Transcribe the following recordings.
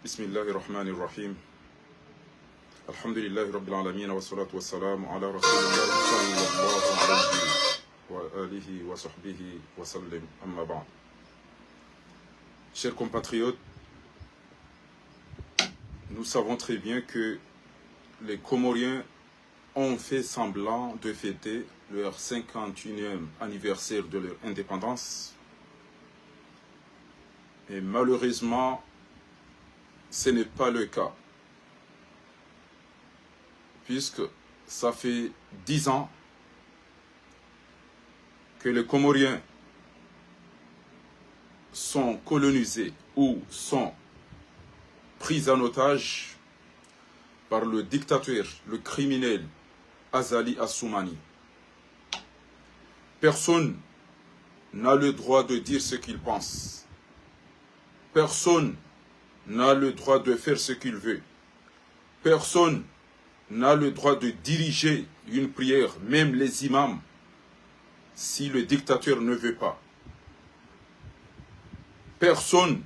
Bismillahir Rahmanir Rahim. Alhamdulillahi Rabbil Alamin wa salatu wa salam ala Rasulillahi sallallahu alayhi wa alihi wa sahbihi wa sallim amma ba'd. Chers compatriotes, nous savons très bien que les Comoriens ont fait semblant de fêter leur 51e anniversaire de leur indépendance. Et malheureusement, ce n'est pas le cas. Puisque ça fait 10 ans que les Comoriens sont colonisés ou sont pris en otage par le dictateur, le criminel Azali Assoumani. Personne n'a le droit de dire ce qu'il pense. Personne n'a le droit de faire ce qu'il veut. Personne n'a le droit de diriger une prière, même les imams, si le dictateur ne veut pas. Personne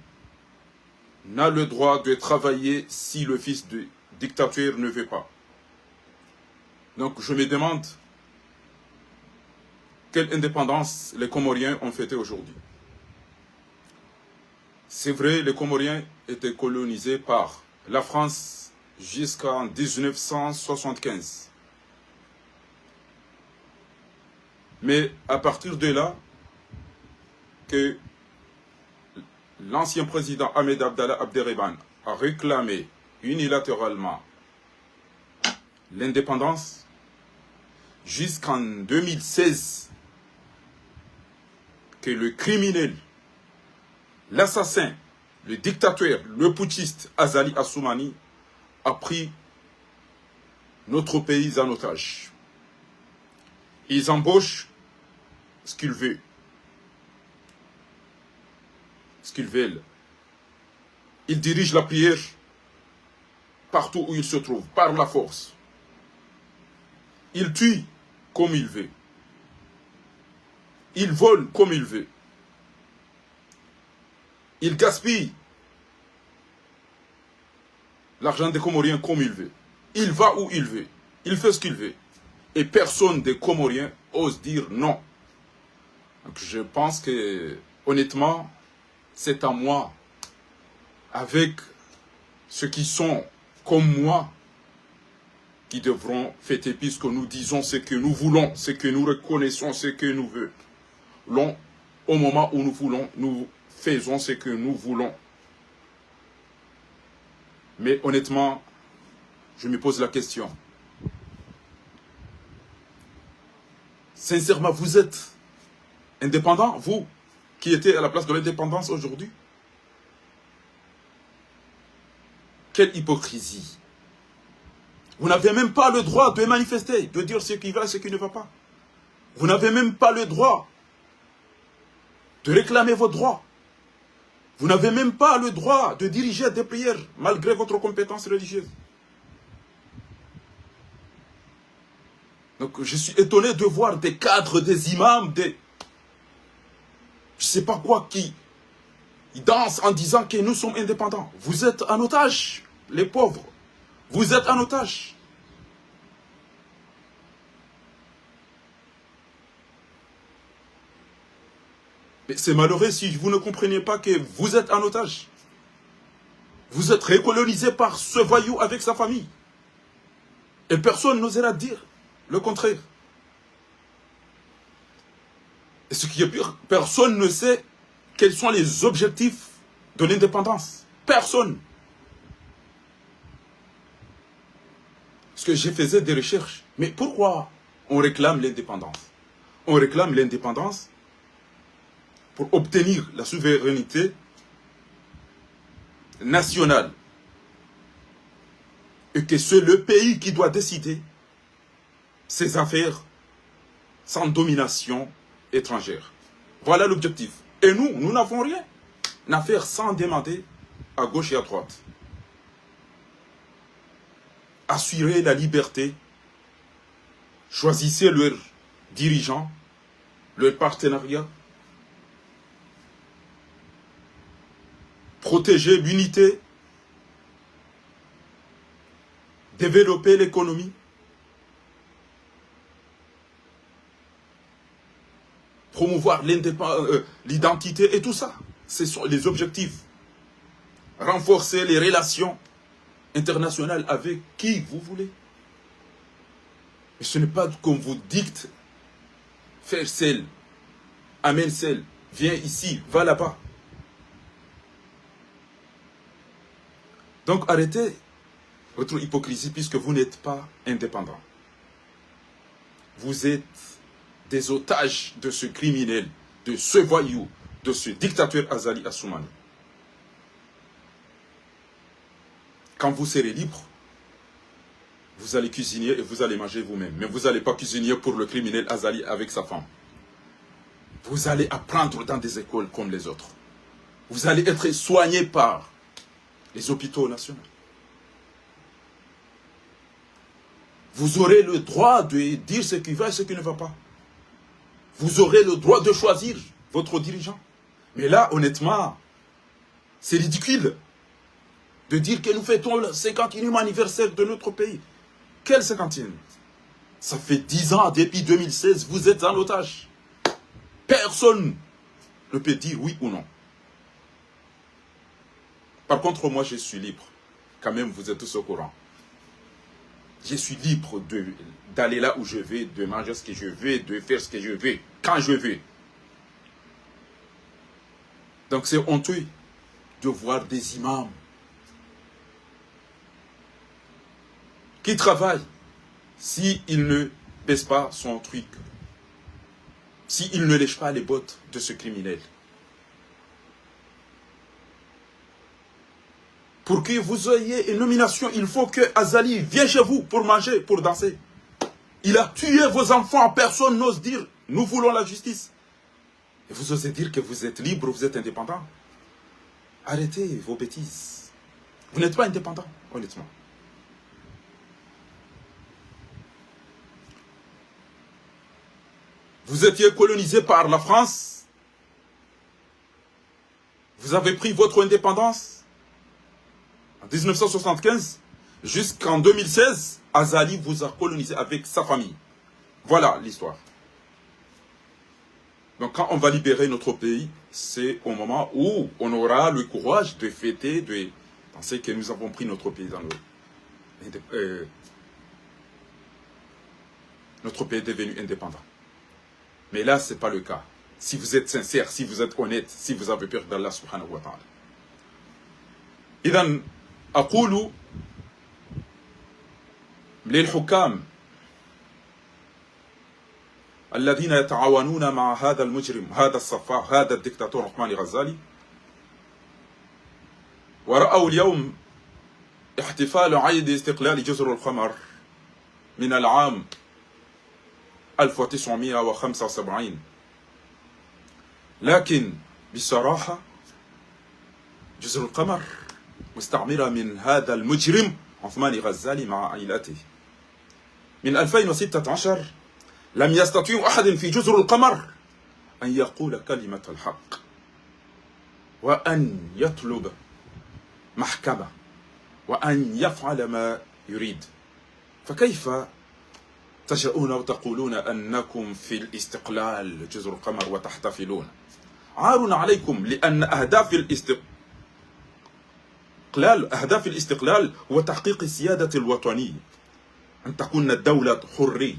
n'a le droit de travailler si le fils du dictateur ne veut pas. Donc je me demande quelle indépendance les Comoriens ont fêté aujourd'hui. C'est vrai, les Comoriens étaient colonisés par la France jusqu'en 1975. Mais à partir de là, que l'ancien président Ahmed Abdallah Abderrahmane a réclamé unilatéralement l'indépendance, jusqu'en 2016, que le criminel, l'assassin, le dictateur, le putschiste Azali Assoumani a pris notre pays en otage. Ils embauchent ce qu'ils veulent. Ils dirigent la prière partout où ils se trouvent, par la force. Ils tuent comme ils veulent. Ils volent comme ils veulent. Il gaspille l'argent des Comoriens comme il veut. Il va où il veut. Il fait ce qu'il veut. Et personne des Comoriens ose dire non. Donc je pense que, honnêtement, c'est à moi, avec ceux qui sont comme moi, qui devront fêter, puisque nous disons ce que nous voulons, ce que nous reconnaissons, ce que nous voulons. Au moment où nous voulons, nous faisons ce que nous voulons. Mais honnêtement, je me pose la question. Sincèrement, vous êtes indépendant, vous, qui étiez à la place de l'indépendance aujourd'hui? Quelle hypocrisie! Vous n'avez même pas le droit de manifester, de dire ce qui va et ce qui ne va pas. Vous n'avez même pas le droit de réclamer vos droits. Vous n'avez même pas le droit de diriger des prières malgré votre compétence religieuse. Donc je suis étonné de voir des cadres, des imams, des... je ne sais pas quoi, qui dansent en disant que nous sommes indépendants. Vous êtes en otage, les pauvres. Vous êtes en otage. Mais c'est malheureux si vous ne comprenez pas que vous êtes en otage. Vous êtes recolonisé par ce voyou avec sa famille. Et personne n'osera dire le contraire. Et ce qui est pire, personne ne sait quels sont les objectifs de l'indépendance. Personne. Parce que j'ai fait des recherches. Mais pourquoi on réclame l'indépendance? On réclame l'indépendance pour obtenir la souveraineté nationale. Et que c'est le pays qui doit décider ses affaires sans domination étrangère. Voilà l'objectif. Et nous n'avons rien à faire sans demander à gauche et à droite. Assurer la liberté. Choisissez leurs dirigeants, leur partenariat. Protéger l'unité développer l'économie, promouvoir l'identité et tout ça. Ce sont les objectifs. Renforcer les relations internationales avec qui vous voulez. Mais ce n'est pas qu'on vous dicte, faire celle, amène celle, viens ici, va là-bas. Donc arrêtez votre hypocrisie puisque vous n'êtes pas indépendant. Vous êtes des otages de ce criminel, de ce voyou, de ce dictateur Azali Assoumani. Quand vous serez libre, vous allez cuisiner et vous allez manger vous-même. Mais vous n'allez pas cuisiner pour le criminel Azali avec sa femme. Vous allez apprendre dans des écoles comme les autres. Vous allez être soigné par les hôpitaux nationaux. Vous aurez le droit de dire ce qui va et ce qui ne va pas. Vous aurez le droit de choisir votre dirigeant. Mais là, honnêtement, c'est ridicule de dire que nous fêtons le 50e anniversaire de notre pays. Quel 50e? Ça fait 10 ans, depuis 2016, vous êtes en otage. Personne ne peut dire oui ou non. Par contre, moi, je suis libre. Quand même, vous êtes tous au courant. Je suis libre d'aller là où je vais, de manger ce que je veux, de faire ce que je veux, quand je veux. Donc c'est honteux de voir des imams qui travaillent s'il ne baisse pas son truc, s'il ne lèche pas les bottes de ce criminel. Pour que vous ayez une nomination, il faut que Azali vienne chez vous pour manger, pour danser. Il a tué vos enfants, personne n'ose dire, nous voulons la justice. Et vous osez dire que vous êtes libre, vous êtes indépendant. Arrêtez vos bêtises. Vous n'êtes pas indépendant, honnêtement. Vous étiez colonisé par la France. Vous avez pris votre indépendance. En 1975, jusqu'en 2016, Azali vous a colonisé avec sa famille. Voilà l'histoire. Donc quand on va libérer notre pays, c'est au moment où on aura le courage de fêter, de penser que nous avons pris notre pays dans notre pays est devenu indépendant. Mais là, ce n'est pas le cas. Si vous êtes sincère, si vous êtes honnête, si vous avez peur d'Allah subhanahu wa ta'ala. إذن أقول للحكام الذين يتعاونون مع هذا المجرم هذا الصفاح هذا الدكتاتور عثمان غزالي ورأوا اليوم احتفال عيد استقلال جزر القمر من العام 1975 لكن بصراحة جزر القمر مستعمرة من هذا المجرم عثمان غزالي مع عائلته. من 2016 لم يستطيع أحد في جزر القمر أن يقول كلمة الحق وأن يطلب محكمة وأن يفعل ما يريد. فكيف تجرؤون وتقولون أنكم في الاستقلال جزر القمر وتحتفلون؟ عار عليكم، لأن أهداف الاستقلال هو تحقيق السيادة الوطنية، أن تكون الدولة حرية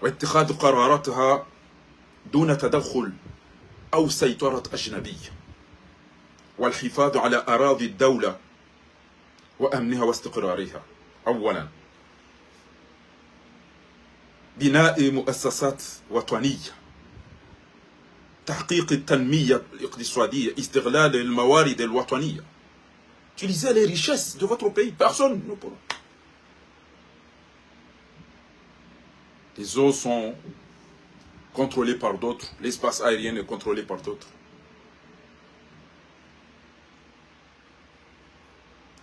واتخاذ قراراتها دون تدخل أو سيطرة أجنبية، والحفاظ على أراضي الدولة وأمنها واستقرارها. أولا بناء مؤسسات وطنية، تحقيق التنمية الاقتصادية، استغلال الموارد الوطنية. Utilisez les richesses de votre pays, personne ne pourra. Les eaux sont contrôlées par d'autres, l'espace aérien est contrôlé par d'autres.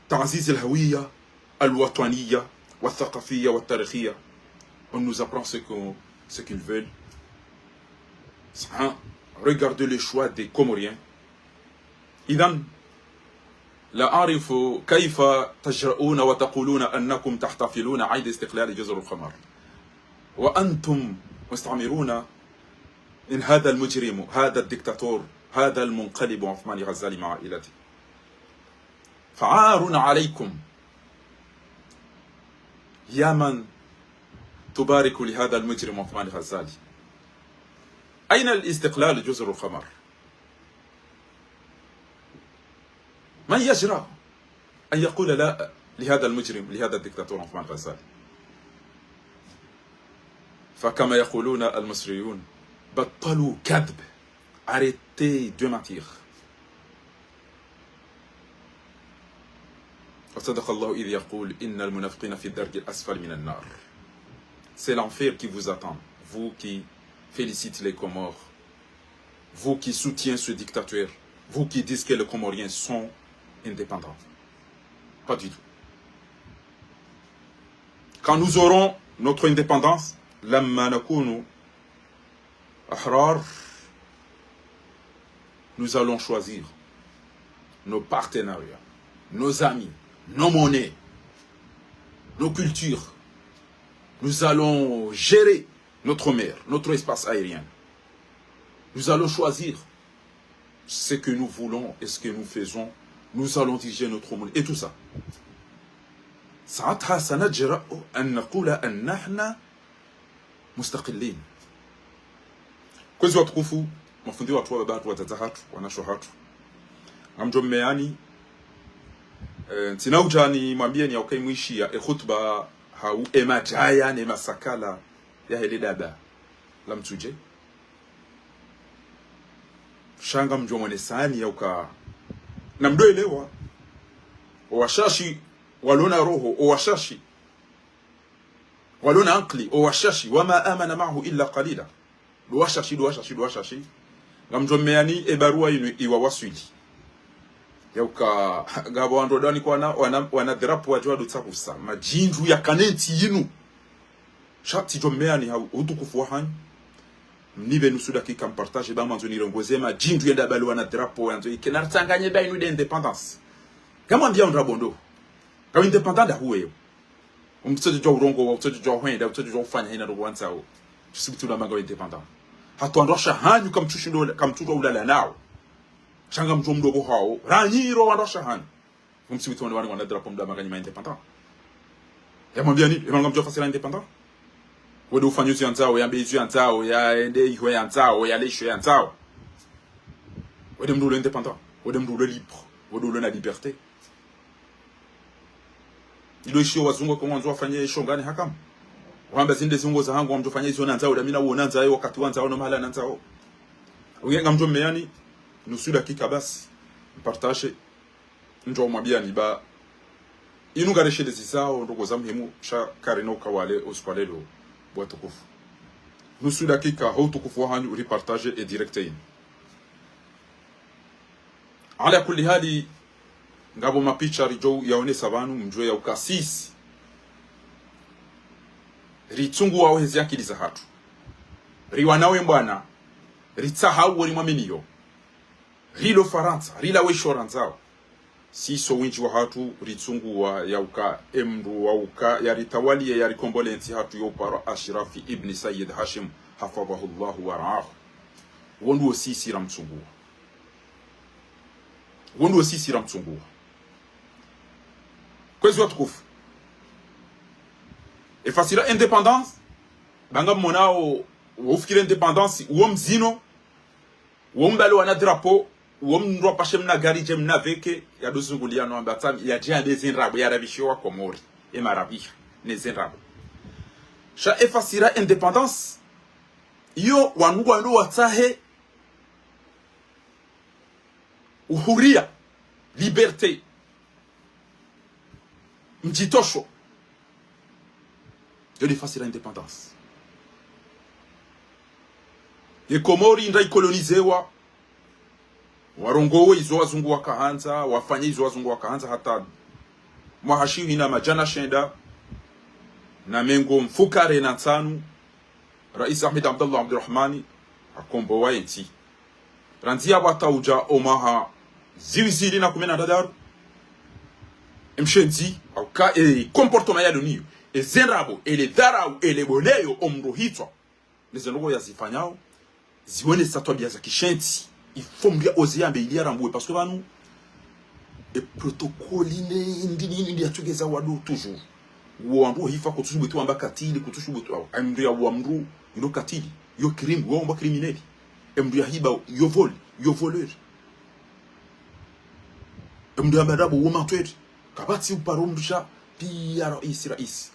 تعزيز الهوية الوطنية والثقافية والتاريخية. On nous apprend ce qu'ils veulent. Regardez le choix des Comoriens. إذن لا أعرف كيف تجرؤون وتقولون أنكم تحتفلون عيد استقلال جزر القمر وأنتم مستعمرون من هذا المجرم، هذا الدكتاتور، هذا المنقلب عثمان غزالي مع عائلته. فعار عليكم يا من تبارك لهذا المجرم عثمان غزالي. أين الاستقلال جزر القمر؟ من يجرأ أن يقول لا لهذا المجرم، لهذا الدكتاتور عثمان غزالي؟ فكما يقولون المصريون بطلوا كذب. Arrêtez de mentir. وصدق الله إذ يقول إن المنافقين في الدرك الأسفل من النار. C'est l'enfer qui vous attend, vous qui félicitez les Comores, vous qui soutiennent ce dictateur, vous qui dites que les Comoriens sont indépendants. Pas du tout. Quand nous aurons notre indépendance, لما نكون أحرار, nous allons choisir nos partenariats, nos amis, nos monnaies, nos cultures. Nous allons gérer notre mer, notre espace aérien. Nous allons choisir ce que nous voulons et ce que nous faisons. Nous allons diriger notre monde et tout ça. ساعتها سنجرأ أن نقول أن نحن مستقلين. Kwezi watukufu, mafundi watu wa baba watata hatu, wanasho hatu. Ngamjome yani, tinaujani mwambie ni aukai mwishi ya khutba hau emajaya ne masakala ya hele dada la mtuje. Shanga mjomone sani ya uka na mdoelewa washashi walona roho washashi walona ankli washashi wama amana ma'ahu illa qalila washashi ngamjomeani ebarua inu iwa waswili yauka gabo andodani kwa wana drapo wajwa dutsakusa majindu ya kanenti yinu shati jomeani ha utukufu wa hanyu mnibe nusuda kika mpartage ba manzo nirongoze majindu yenda balu wana drapo yanzo ikenartanganye ba inu de independence kama mbia ondrabondo kama independent da huwe umtsoje jo urongo wa utsoje jo hwenda utsoje jo ufanya hina ndo wanzao tusibitu na manga independent hatuandosha hanyu kamtushindo kamtuto ulala nao shanga mtu mdogo hao ranyiro wandosha hanyu umsibitu wani wana drapo mda manga nyima independent yamwambia nini emanga mjofa sila independent wede ufanyuzi yanzao ya mbezu yanzao ya ende ihwe yanzao ya lesho yanzao wede mdulo independent wede mdulo libre wede mdulo na liberté. Ilo ishio wazungu kwa mwanzo wafanye shongani hakamu wamba zinde zungo za hangu wamtofanya hizo nanzao damina uonanza wakati wanzao no mahala nanzao uyenga mjo mmeani nusu dakika basi mpartage njo mwambia ni ba inu gareshe desizao ndoko za muhimu sha karino kawale oskwalelo bwatukufu nusu dakika hautukufu wahanyu uripartage et directe ala kulli hali ngabo mapicha rijo yaonesa banu mjwe ya ukasisi ritsungu wao hezi akili za hatu riwanawe mbwana ritsahawu wali mwaminiyo rilo faransa rila weshoranzao siso winji wa hatu ritsungu wa yauka emru wa uka yaritawali ya rikombolensi hatu yopara Ashrafi ibn Sayyid Hashim hafadhahullahu wa ra'ahu wondu osisi ramtsungu wondu osisi ramtsungu kwezi watukufu efasira independance banga monao wofikira independance uo mzino uo mbalo wana drapo uo mndwa pashe mna gari je mna veke ya dozungulia no ambatam ya je abezinrabo ya rabishiwa komori e marabia nezinrabo sha efasira independance yo wanugwa ndo watahe uhuria liberté mjitosho de l'effacer l'indépendance. Ye Komori ndai kolonizewa warongowe izo wazungu wakaanza wafanye izo wazungu wakaanza hata mwahashiri na majana shenda na mengo mfukare na tanu Rais Ahmed Abdallah Abdurrahmani akombo wa enti ranzia watauja omaha ziwizili na 10 dadaru mshenzi au ka comportement ya dunia ezenrabo ele dharau ele boneyo omruhitwa lezenrogo yazifanyao zione satwabia za kishenzi ifomria oziambe iliarambwe parce que banu e protocoline ndini yatugeza wadu toujours wandu hifa kutushubutu amba katili kutushubutu amru ya wamru ino katili yo crime wo amba criminel emru ya hiba yo vol yo voleur emru ya madabo wo menteur kabati uparomdusha pia rais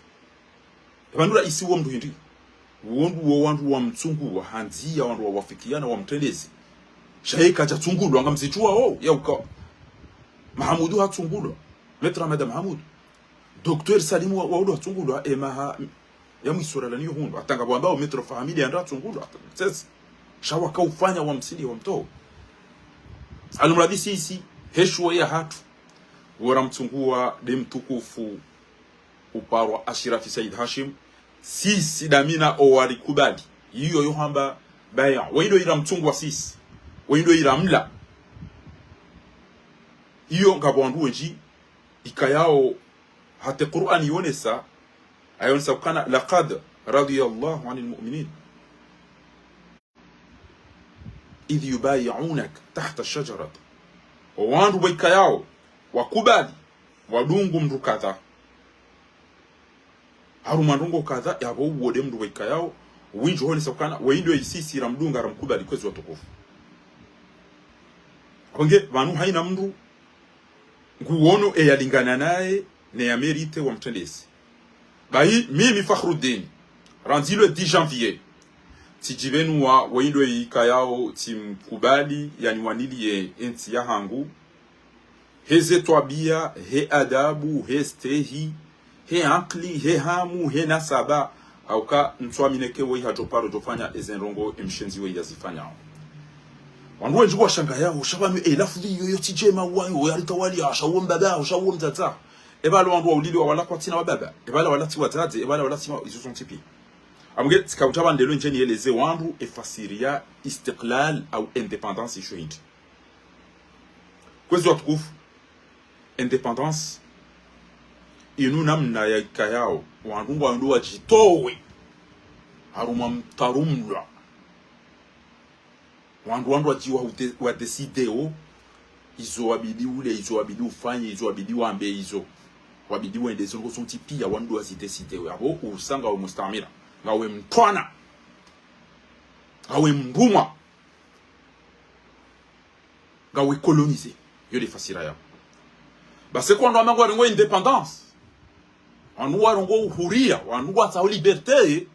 banura isi wo mndu hindi wondu wandu wa mtsungu wa hanzia wandu wa wafikiana wa mtendezi shaika cha tsungulu anga mzichua ya uka Mahamudu hatsungulu Maître Ahmed Mahamudu Docteur Salimu wa udo hatsungulu emaha ya mwisura la niyo hundu atanga bwambao Maître Fahamidi anda hatsungulu sasa shawa kaufanya wa msili wa mtoo alumradi sisi heshwa ya hatu wara mtungua de mtukufu uparwa Ashirafi Said Hashim sisi damina owari kubali hiyo yohamba baya waido ila mtungwa sisi waido ila mla hiyo ngabwandu wenji ikayao hata Qur'an yonesa ayonesa kana laqad radiyallahu anil mu'minin idh yubay'unak tahta ash-shajarah wandu baikayao wakubali wadungu mndu kadha harumandungo kadha yabo wode mndu baikayao winjo honesa kana weindo isisi ramdunga ramkubali kwezi watukufu abange banu haina mndu nguono eyalingana naye ne ya mérite wa mtendesi bayi mimi Fakhruddin randi le 10 janvier tijibenu wa weindo yikayao timkubali yani wanili enti ya hangu heze twabia he adabu he stehi he akli he hamu he nasaba auka ntwamineke wei hajoparo jofanya ezenrongo emshenzi wei yazifanya wanduwe njugwa shanga yao shabami elafudhi yoyoti jema wayo yaritawali ashawo mbaba ashawo mtata ebala wandu ulili wa wala kwatina wa baba ebala wala ti watadze ebala wala ti izo son tipi amuge tikauchaba ndelo njeni eleze wandu efasiria istiqlal au independance ishoindi kwezi watukufu independance inu namna ya ikayao wandu wajitowe haruma mtarumla wandu wajiwa wa desideo izo wabidi ule izo wabidi ufanye izo wabidi wambe izo wabidi wende zongo sonti pia wandu wazidesideo abo usanga wa mustamira ngawe mtwana ngawe mbuma ngawe coloniser yo defasira ya base kwa ndo amango ngo independance anu warongo uhuria wanu watsa liberté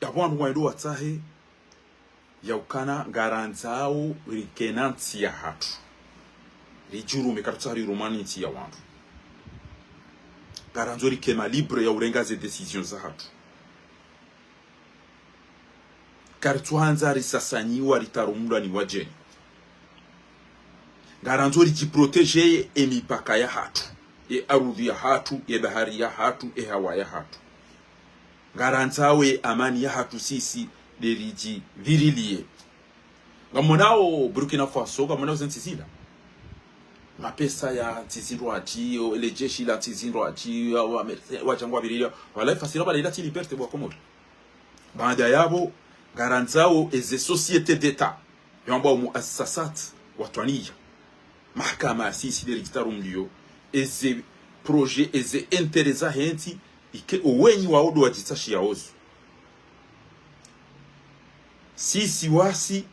ya wandu wendo watsahe ya ukana garanzao rikenanti ya hatu rijuru mekatsari romaniti ya wandu garanzo rikema libre ya urengaze decisions za hatu kartuanza risasanyiwa ritarumulwa ni wajeni garanzo rijiprotege emipaka ya hatu ardhi ya hatu bahari ya hatu hawa ya hatu garanzawe amani ya hatu sisi deriji virilie ngamonao Burkina Faso ngamonao zentisila mapesa ya tizindo aji le jeshi la tizindo aji wa jangwa virilia wala fasira bala ilati liberté bwa Komori baada yabo garanzao eze société d'état yamba muassasat watwania mahakama sisi derigitaru mlio eze projet eze interesa henti ike owenyi wa odo wajitashi ya ozu sisi wasi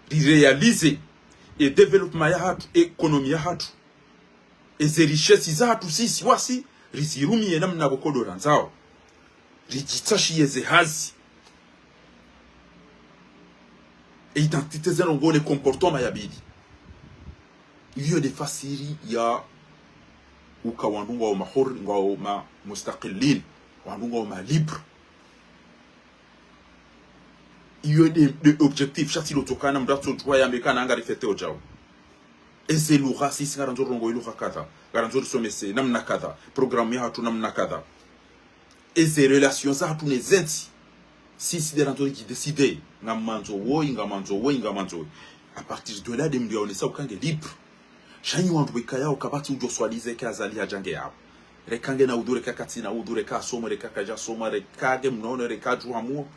rirealize e development ya hatu ekonomi ya hatu eze richesse za hatu sisi wasi rizirumie namna bokodora nzao rijitashi eze hazi e identité zanongo le comportement ya bidi iyo de fasiri ya uka wandunga wa mahor ngao ma mustaqillin wandunga wa ma libre iyo de objectif chati lotokana mdato twa ya mekana anga rifete ojao ese lugha sisi garanzo rongo lugha kadha garanzo somese namna kadha programme ya hatu namna kadha ese relations za hatu nezenti sisi de ranzo qui décider ngamanzo wo ngamanzo wo ngamanzo à partir de là de mlionesa ukange libre Shanyi wandu wikaya ukabati ujo swalize kazali hajange yao. Rekange na udure kakati na udure ka soma reka kaja soma rekage mnono rekaju hamuo.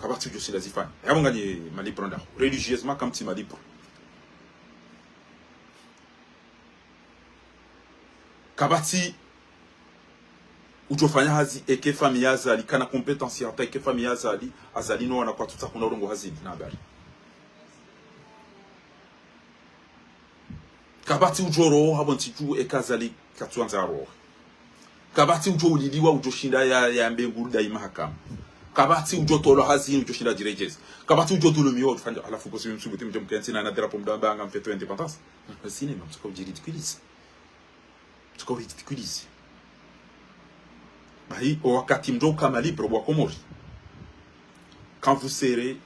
Kabati ujo sila zifani. Yabo ngani malipro nda. Religieusement comme ti malipro. Kabati ujo fanya hazi eke familia zali kana kompetensi hata eke familia azali no wana kwa tutakuna urongo hazi na habari. Kabati ujo roho habonti juu ekazali katuanza roho. Kabati ujo uliliwa ujo shinda ya mbenguru daima hakama. Kabati ujo tolo hazi ujo shinda direjezi. Kabati ujo dulumio ufanja alafu kosi msubuti mjomkensi na nadera pomdamba anga mfeto independence. Sine non tuko ridicule. Tuko ridicule. Bahi o wakati mdo kama libre wa Comores. Quand vous serez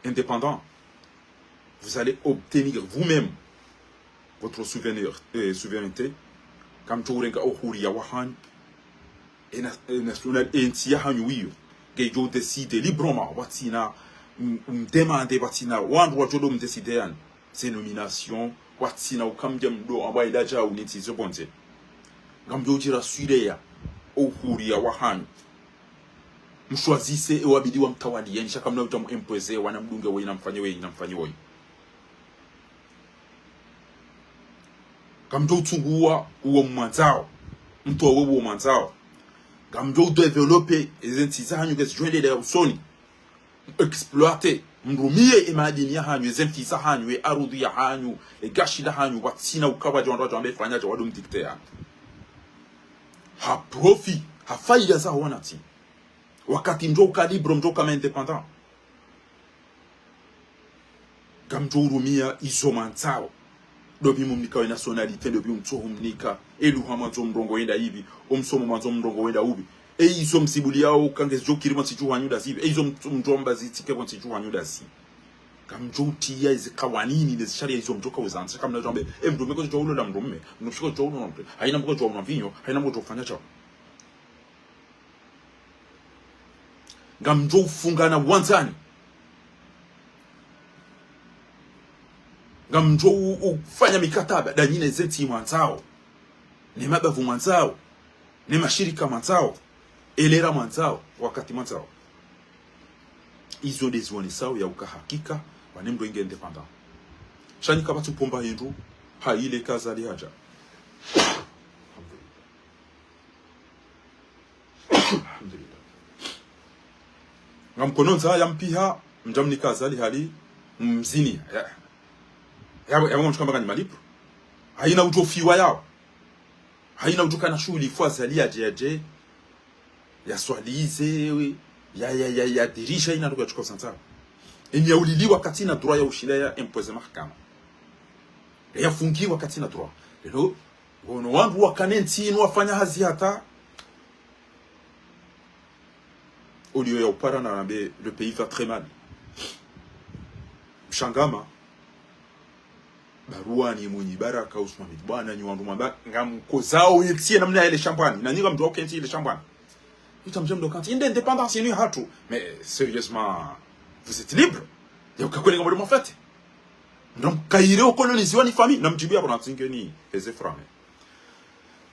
indépendant, vous allez obtenir vous-même votre souveraineté. Comme tu renga ohuri ya wahan national enti ya hanyu wiyo gejo décide librement watina demander watina wandu wajodo mdécider yan ces nominations watina ukamja mdo ambaye daja uniti zobonze ngamjo jira suireya ohuri ya wahan mshwazise ewabidi wa mtawali yani shaka mna utamu imposer wana mdunge wewe namfanye wewe Gamjo tungua uo mwanzao mtu wa uo mwanzao gamjo developer ezentiza hanyu gesi joinde de usoni exploiter mrumie emadini ya hanyu ezentiza hanyu arudhi ya hanyu gashida hanyu watsina ukaba jondo jambe fanya jo wadum dictateur ha profit ha faida za wanati wakati njo calibre njo kama independant gamjo rumia izo mwanzao dobi mumnika wa nationalité dobi mtsoho mnika elu hamanzo mrongo wenda hivi omsomo manzo mrongo wenda ubi izo msibuli yao kange jo kirima siju hanyuda sibi izo mjomba zitike kwa siju hanyuda si kamjoti ya izi kawanini izi sharia izo mjoka uzanza kama na jambe mdume ko jo ulo la mdume mnushiko jo ulo mpe haina mko jo mvinyo haina mko jo fanya chao gamjo fungana wanzani ngamjo ufanya mikataba da nyine zeti mwanzao ni mabavu mwanzao ni mashirika mwanzao elera mwanzao wakati mwanzao izo deziwani sao ya ukahakika wanemdo inge independant shani kabatu pomba hindu ha ile kazali haja alhamdulillah ngamkononza ya mpiha mjamni kazali hali mzini yabo mchukamba kani malipo haina utofiwa yao haina utukana shughuli fuazali aje ya swalize ya dirisha ina ndugu chukua santa enya uliliwa katina droit ya ushila ya impose mahakama ya fungiwa katina droit leo wono wangu wakanenti ino wafanya hazi hata au lieu ya upara na rambe le pays va très mal Shangama barua ni mwenye baraka Usman bwana ni wandu mamba ngamkozao yetie namna ile champagne na nyinga mtu okenti ile champagne utamjem ndo kanti inde indépendance ni hatu mais sérieusement vous êtes libre ya ukakweli ngombe mfete ndo kaire okoloniziwa ni famille namjibia bwana tingeni eze frame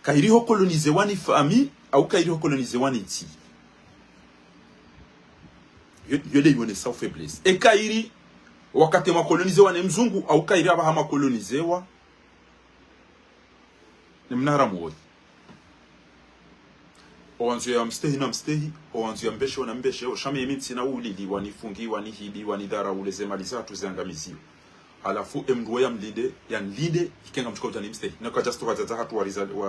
kaire okoloniziwa ni famille au kaire okoloniziwa ni ti yele yone sa faiblesse et kairi wakati makolonizewa ni mzungu au kairi aba kolonizewa ni mnara mwodi owanzu ya mstehi na mstehi owanzu ya mbeshe na mbeshe o shame yeminti na ulili wanifungi wanihidi wanidara uleze mali zatu ziangamiziwa alafu emduwe ya mlinde ya nlinde ikenga mchukau jani mstehi na kajastu wazaza hatu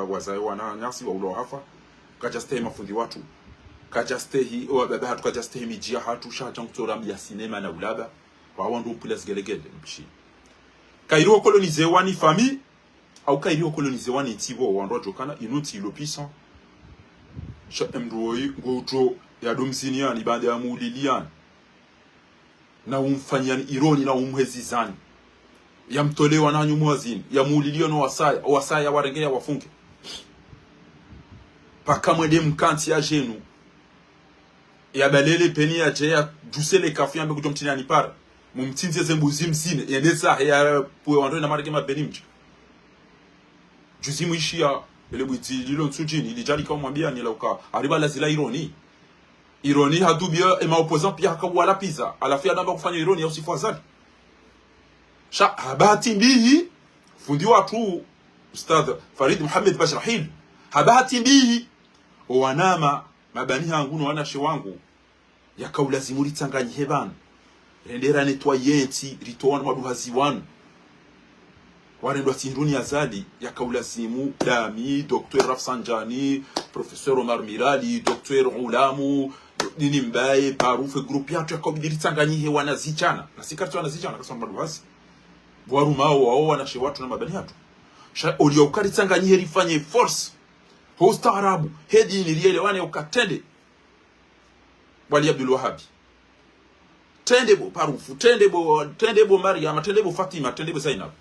wazae wana nyasi wa ulo hafa kajastehi mafundi watu kajastehi baba hatu kajastehi mijia hatu shaja mkutora ya sinema na ulaba wawandu plus gelegele mpishi kairo kolonizewa ni famille au kairo kolonizewa ni tibo wando jokana inuti lo puissant cha mdoi goto ya domsinia ni bande ya mulilian na umfanyani ironi na umhezizani ya mtolewa na nyumwazini ya muliliano wasaya warengea wafunge paka mwede mkanti ya jenu ya balele peni ya jea jusele kafi ambe kujomtini anipara mumtinze zembuzi mzine yeneza ya po wando na marike mabenimji juzi muishia ile bwiti lilo nsujini ilijali kama mwambia ni lauka ariba la zila ironi hadubia ema opposant pia akawala pizza alafia namba kufanya ironi ya usifu azali sha habati mbihi fundi watu ustadh Farid Muhammad Bashrahil habati mbihi wanama mabani hangu wana shewangu yakaulazimu litanganye hebana rendera netwayenti ritowana maduhazi wanu warendo atinduni azali yakaulazimu dami Dr. Rafsanjani Professeur Omar Mirali Dr. Ulamu nini mbaye parufe group yatu yakabidiri tanganye wana zichana na sikartu wana zichana kasema maduhazi warumao wao wanashe watu na mabani hatu olio ukari tanganye rifanye force hosta arabu hedi ni riele wane ukatende Wali Abdul Wahabi tende bo parufu tende bo Maryam tende bo Fatima tende bo Zainab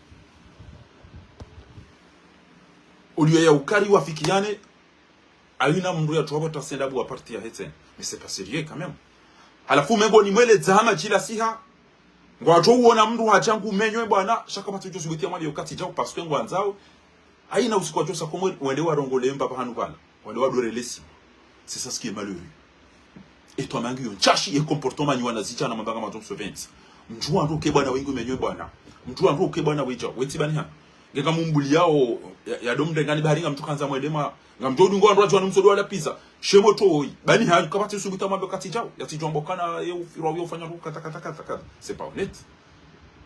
olio ya ukari wafikiane aina mndu ya tuwabo tasenda bo parti ya heten mais c'est pas sérieux quand même halafu mengo ni mwele zahama jila siha ngwacho uona mndu hachangu menywe bwana shaka patu josi gwetia mwali ukati jao parce que ngwanzao aina usikwa josa komwe wende warongole mba hanu bana wende wadorelesi c'est ça ce qui est malheureux et toi mangi yon chashi e comportement ni wana zicha na mambanga matom soventi mjua ndo ke bwana wengi menywe bwana mjua ndo ke bwana weja weti bani ha ngeka mumbuli yao ya domde ngani baringa mtu kanza mwelema ngamjodu ngo ndo ajwa msodo wala pizza shemo toi bani ha kapati subuta mambo kati jao yatijambokana yeu firo yo fanya kata c'est pas honnête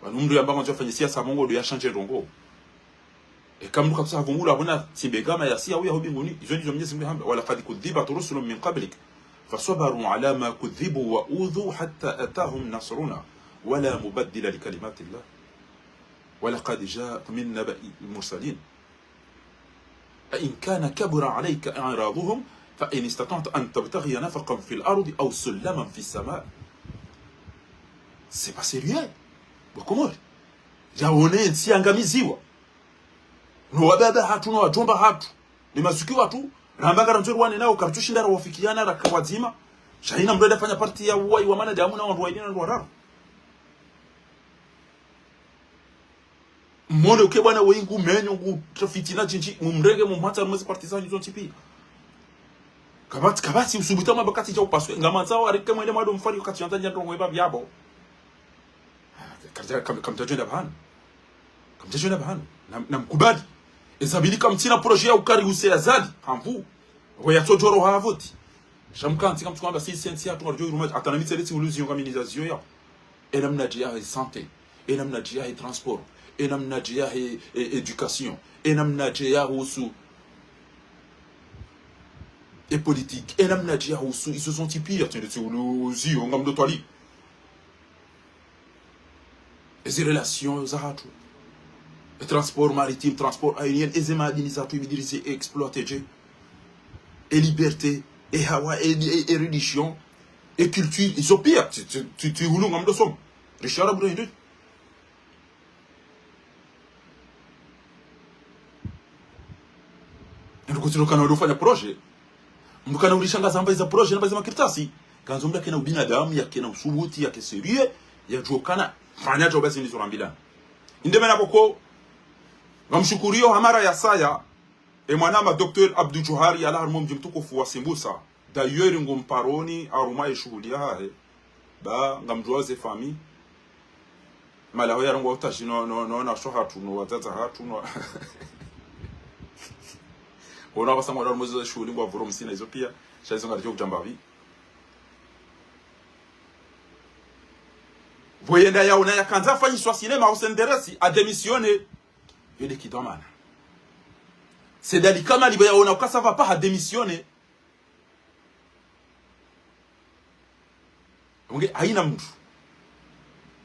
banumdu yamba mtu afanye siasa mongo do ya changer rongo e kama mtu kabisa havungula bona timbegama ya sia au binguni izo ndizo mnyezi mhamba wala qad kudhiba rusulun min qablik فصبروا على ما كذبوا وأوذوا حتى أتاهم نصرنا ولا مبدل لكلمات الله ولقد جاء من نبأ المرسلين فإن كان كبر عليك إعراضهم فإن استطعت أن تبتغي نفقا في الأرض أو سلما في السماء c'est pas sérieux comment jaone siangamiziwa no wababa hatu no wajomba hatu ni masuki watu Rambagara nzuri wane nao kartushinda rawafikiana rakawazima shaina mdoda fanya parti ya uwai wa mana damu na wandu waidina ndu wararu mwone uke bwana wengu menyo ngu trafitina chinchi mumrege mumata mwezi parti za nizon chipi kabati usubita mabakati cha upaswe ngamanza wa rike mwende mwado mfari wakati yanta njandro mweba vyabo kamtajenda bahanu na mkubali ezabili kamtina projet ya ukari use azali hamvu we yatojoro havoti shamkanti kamtu kwamba si sensi ya tunarjo rumaji atanamite leti illusion organisation ya enamna dia ya santé enamna dia ya transport enamna dia ya éducation enamna dia ya usu et politique enamna dia usu ils se sont pires tiens leti illusion ngam do twali les relations zaratu le transport maritime, transport aérien, et les administrateurs dirigés et exploités, et liberté, et hawa, et religion, et culture, ils sont pires. Tu roules en somme. Richard Abdoulaye. Ndio kutilo kana udofanya projet. Mkana ulishanga zamba za projet na bazima kirtasi. Kanzo mda kena ubinadamu yake na usubuti yake serie ya jokana fanya job basi ndizo rambila. Indeme na boko Ngamshukurio hamara ya saya mwanama Dr. Abdou Johari ala harmom jimtukufu wa Simbusa d'ailleurs ngomparoni aruma yeshuhudia hae ba ngamjoaze fami malaho yarongo utashi no na shohatu no wataza hatu no ona basama ndo muzo shuhuli ngwa vuro msina hizo pia shaizo ngarjo kujambavi voyenda yaona yakanza fanyi swa sinema au senderesi a démissionner yede kidomana c'est dali kama libayaona kwa ça va pas à démissionner onge haina mtu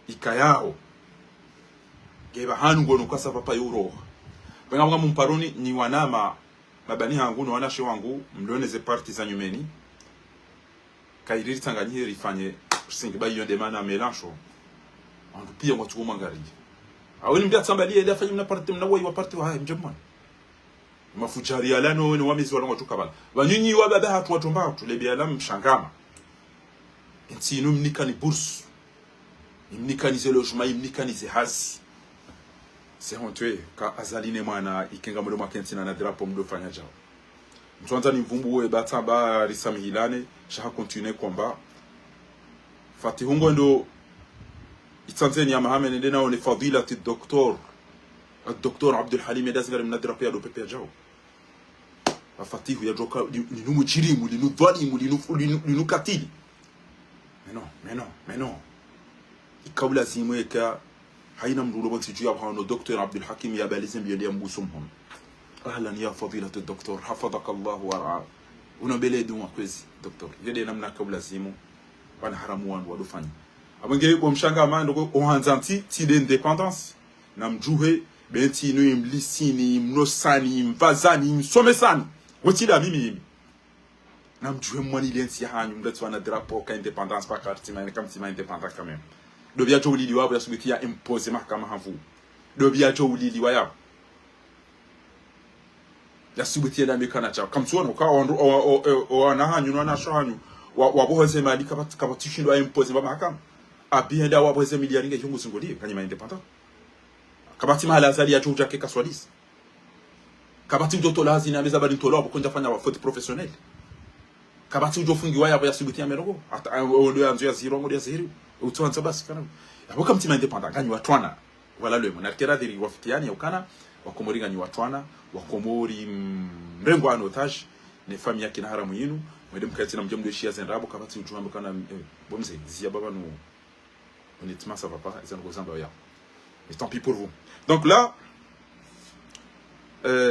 ikayao geba hanu ngono kwa ça va pas euro benga mumparoni ni wanama mabani hangu no wanashe wangu mloneze parti za nyumeni kairiri tanganyire rifanye singi bayo ndemana melancho andu pia watu mangari awini mbia tsambali ile afanye mna parti mna wa parti wa mjemman mafujari alano ni wamizi walongo tukabala banyinyi wa baba hatu watomba tulebia la mshangama ntinu mnika ni bourse imnikanize logement, imnikanize hazi. C'est honteux ka azaline mwana ikenga mdomo kentina na drapo mdo fanya jao. Mtuanza ni mvumbu batamba risami hilane shaha continue combat. Fati hungo ndo itanzeni ya Mohamed ndena one fadilati الدكتور عبد الحليم يدازغر من الدراpo ya do pepe jao. Afatihu ya joka linu mujirimu linu dhalimu linu katili. Mais non. Ikawla zimweka haina mdulo bonsi juu ya hano Dr. Abdul Hakim ya balizim biyali mbusumhum. Ahlan ya fadilatu doktor hafadhaka Allah wa ra'a. Unabele duma kwezi doktor. Yede namna kabla zimu wana haramu wandu wadufanya. Abangere kwa mshanga amando ohanzanti ti d'indépendance. Namjuhe benti no imlisini mnosani mvazani msomesani. Wotila mimi. Namjuhe mwani lensi hanyu mdatu wana drapo ka indépendance pa kartima kama tima indépendant quand même. Dobia cho ulili wabo ya subitia impose mahakama havu. Dobia cho ulili waya. Ya subitia na mekana cha. Kamtuona ka o na hanyu no na sho hanyu. Waboheze mali kabatishindo impose mahakama. Abienda waboheze miliaringa yungu singoli kanyima independant. Kabati mahala azali ya chuja keka swadis. Kabati mjoto lazi na meza bali ntolo kunja fanya wa faute professionnelle. Kabati ujo fungi waya ya subitia merogo. Ata ndo ya nzo ya zero ngodi ya zero. Utuanza basi kana. Aboka mtima independent ganyi watwana. Wala lwe monarkera diri wafikiani ya ukana wakomori ganyi watwana wakomori mrengo ano otage ne famille yake na haramu yinu mwede mkati na mjomdo shia zenrabo kabati ujo ambo kana bomze zia baba no honnêtement ça va pas ça nous ressemble ya. Et tant pis pour vous. Donc là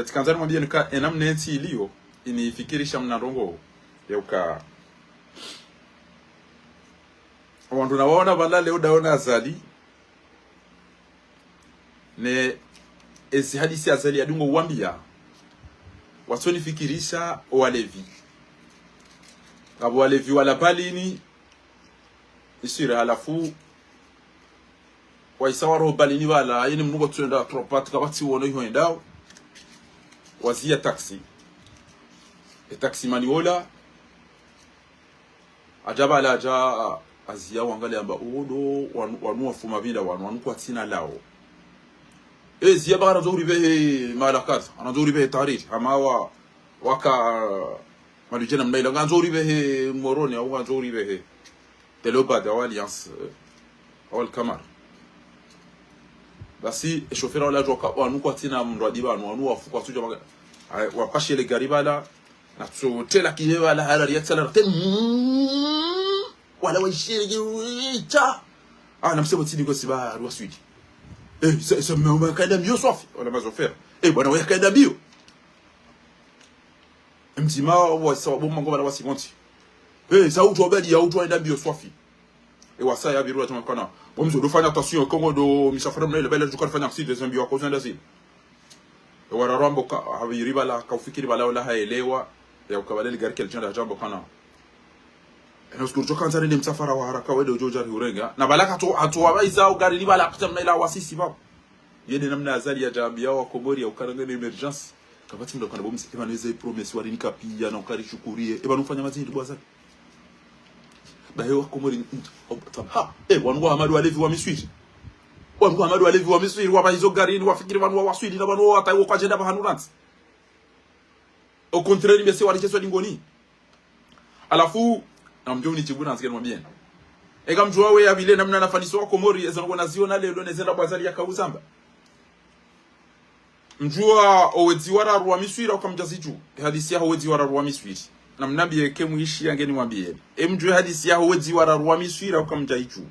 tukanzani mwambia nika enamnensi iliyo inifikirisha mnarongo ya uka wandu na waona bala leo daona azali ne ezi hadisi azali adungo uambia wasoni fikirisha walevi abo walevi wala balini isire halafu waisawaro balini wala yini mnugo tuenda tropat kabati wono hiyo ndao wazia taxi e taxi maniola ajaba la ja azia wangale amba odo wanu afuma bila wanu kwa tina lao zia bara zuri be malakat ana zuri be tarikh ama waka malujena mnaila nganzuri be moroni au nganzuri be teloba da alliance all kamar basi chauffeur wala joka wanu kwa tina mradi wanu wafuka tuja wapashe le garibala na tsotela kihewa la halali yatsala wala wishiri cha namsema tini kwa siba ruaswidi ça me kaida bio soif on va faire bwana wewe kaida bio mtima wa sababu mango bana wasimonti sauti obedi ya utu aida bio soif wasa ya biru atakana bomzo dofanya attention kongo do misafara mna bela jukar fanya accident des bio cause ndazi wara rambo ka habiriba la ka ufikiri bala wala haelewa ya ukabadili gari kile janda jambo kana Enosko jokanza ni msafara wa haraka wedo ujojari urenga na balaka tu atuwaiza gari libala kutamna ila wasisi babo yende namna azali ya jambia wa Komori ya ukaranga emergence kabati ndo kana bomsi ebaneze promesse wali nikapia na ukari shukurie ebanufanya mazindi bwazali bayo wa Komori wangu Hamadu Alevi wa Miswiri wangu Hamadu Alevi wa Miswiri wa hizo gari ni wafikiri wanu wa Waswidi na wanu wa taiwo kwa jenda ba hanuransi au contraire mesi walichezwa dingoni alafu na mjomni chibuna nsikia mwambie ega mjua wewe abile namna nafaniso Komori ezango naziona leo nezenda bwazali ya kauzamba mjua oweziwara ruwa Miswiri ukamjaziju hadisi ya oweziwara ruwa Miswiri na mnabie kemuishi yangeni mwambie mjua hadisi ya oweziwara ruwa Miswiri ukamjaichu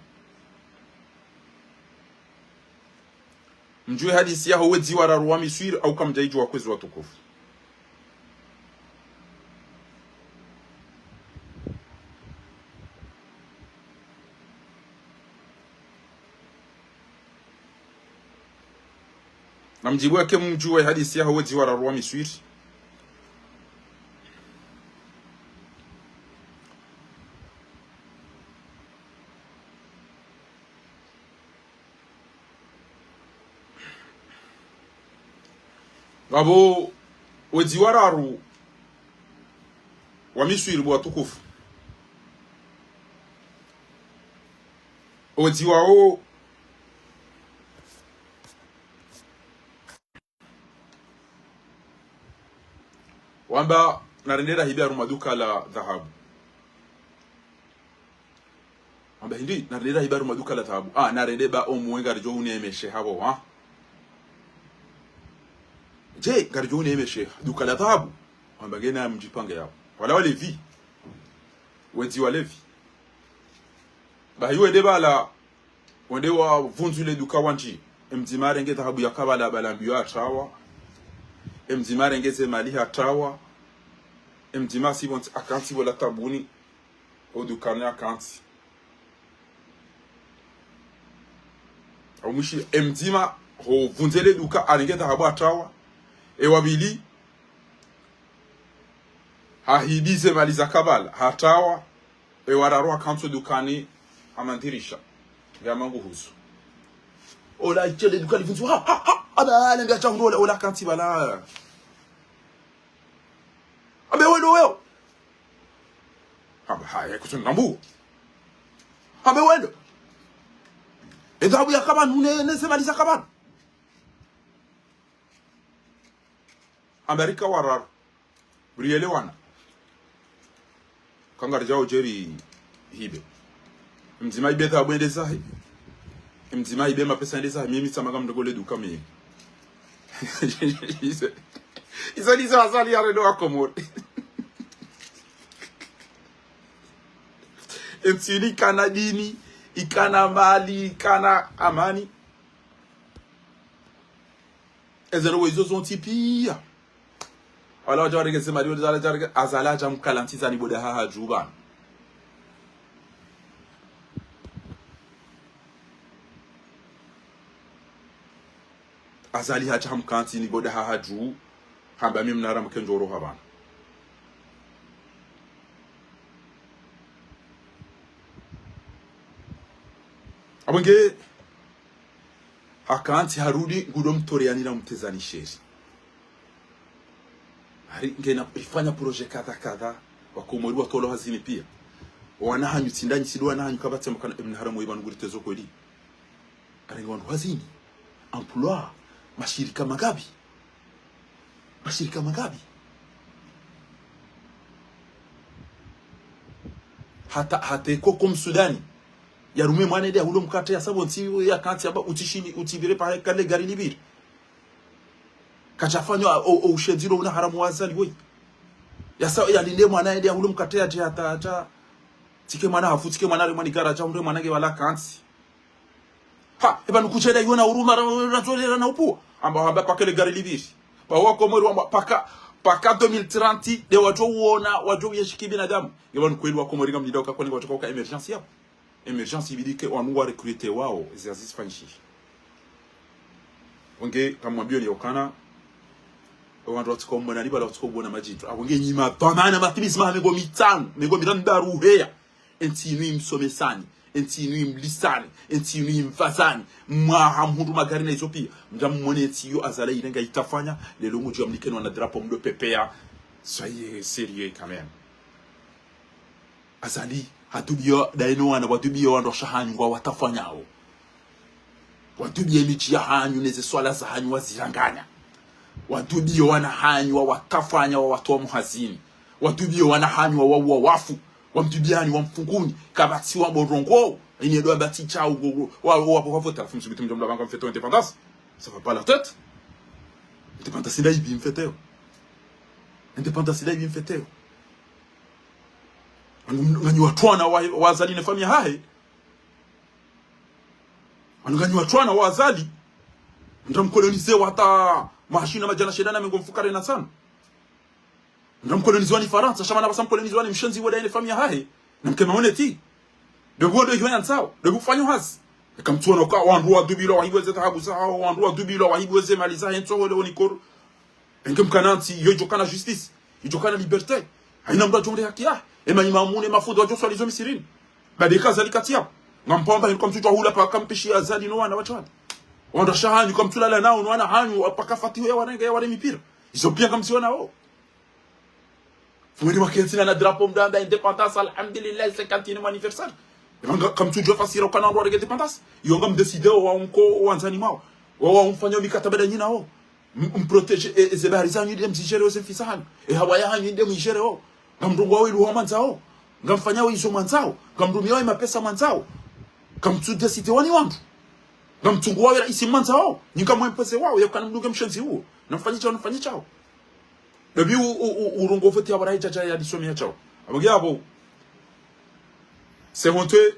mjua hadisi ya oweziwara ruwa Miswiri ukamjaichu wakwezi watukufu na mjibu yake mjue hadisi ya hawezi wara ruwa Miswiri gabo wezi wara ru wa Miswiri bwa tukufu Odi wao wamba narendera hibiaru maduka la dhahabu. Wamba hindi narendera hibiaru maduka la dhahabu. Narendeba omwenga rijo unemeshe habo ha. Je, garijo unemeshe duka la dhahabu. Wamba gena mjipange yao. Wala wale vi. Wedi wale vi. Ba hiyo deba la wende wa vunzule duka wanji. Mzimare nge dhahabu ya kabala balambiwa atawa. Mzimare nge zemali hatawa. Mzima si bon akanti wala tabuni o dukane akanti. Au mushi mzima ho vunzele duka anenge dhahabu atawa. E wabili hahibize mali za kabala hatawa. E wararo akanti dukani amandirisha ya mangu huzu. Ola ichele dukani vunzu ada lenga changu ola kanti bala. Abe wendo weo. Haya kutungambu. Abe wendo. Edhabu ya kabana unemaliza kabana. Amerika warar. Briele wana. Kangarjao jeri hibe. Mzima ibe dhabu ende zahi. Mzima ibe mapesa ende zahi. Mimi samaga mdogole duka mimi. Isa asali ya redo akomori. Mtini kana dini, ikana mali, ikana amani. Ezero wezo zonti pia. Wala wajawari gese mali wajawari azala jamu kalantiza ni boda haha juban. Azali hajamu kanti ni boda haha ju. Hamba mimi mnara mkenjoro habana. Abonge hakanti harudi ngudo mtoriani na mtezani sheri. Hari ngena ifanya project kadha wakomori watolo hazini pia. Wanahanyu tindani sidwa nahanyu kabate mukana ibn haramu ibanu guritezo kweli. Arenga wandu hazini. Emploi mashirika magabi. Mashirika magabi. Hata iko kum Sudani. Ya rume mwane dia hulo mkate ya sabu nti ya kanti aba utishini utibire pa kale gari libiri. Kachafanywa o ushediro una haramu wazali we. Ya sabu ya linde mwana dia hulo mkate ya hata tike mwana hafu tike mwana remani garaja umre mwana ge wala kanti. Eba nukucheda yona uruma ratolera na upo amba hamba pa kale gari libiri. Ba wako mweri wamba paka 2030 de watu uona watu yeshiki binadamu. Eba nukweli wako mweri ngamjida ukakoni watu kwa emergency hapo. Emergency ibidike wanuwa recruiter wao exercice fanshi. Wenge kama mbio ni okana wandu watiko mbona liba la watiko bona majitu. Wenge nyima pamana matibisi mahego mitano, mego mitano daru heya. Enti nui msomesani, enti nui mlisani, enti nui mfazani. Mwahamhundu magari na Ethiopia. Mjamu mwone enti yo azala ilenga itafanya lelo nguju ya mlikeni wana drapo mdo pepea. Soyez sérieux quand même. Azali hatubio daino wana watubio wando shahanyu kwa watafanyao. Watubio michi ya hanyu neze swala za hanyu waziranganya. Watubio wana hanyu wa watafanya wa watu wa muhazini. Watubio wana hanyu wa wafu. Wamtubiani wa mfunguni kabati wa borongo ini doit bati chao wa voter la fonction de la banque en fait indépendance ça va pas la tête. Indépendance là il bien fait. Indépendance là il bien fait. Ngani watwana wazali na familia hai. Ngani watwana wazali ndamkolonize wata mashina majana shedana mengomfukare na sana. Ndamkolonizwa ni Faransa shamana basamkolonizwa ni mshenzi woda ile familia hai. Na mkema honeti. De godo yoyan sao, de bufanyo has. Kamtuona kwa wandu wa dubilo wa hibweze tahabu sao, wandu wa dubilo wa hibweze maliza hento wole onikoro. Engem kananti yojokana justice, yojokana liberté. Haina mda jomre haki ya. Ema imamune mafudo wa joswa lizo misirini. Badeka zali katia. Ngampamba kwa mtutu wa hula pa kampishi ya zali no wana wachwani. Wanda shahanyu kwa mtulala nao no wana hanyu paka fatiwe ya wanenge ya wale mipira. Izo pia kamsiona wao. Fumeni wakentina na drapo mdanda independance alhamdulillah 50e anniversaire. Kama tujua fasira ukana ndo rege dependance yonga mdeside wa unko wanzani mao wa umfanya mikataba da nyina ho mprotege ezebari zanyu dem zijere o zemfisana hawaya hanyu dem mijere ho ngamdungu wao ilu manzao ngamfanya wao izo manzao ngamdumia wao mapesa manzao kamtudeside wani wangu ngamtungu wao isi manzao nyinga mwempese wao yakana mdungu mshenzi huo namfanyia chao Nabi urungo foti abarayi chacha ya disomia chao abogi abo c'est honteux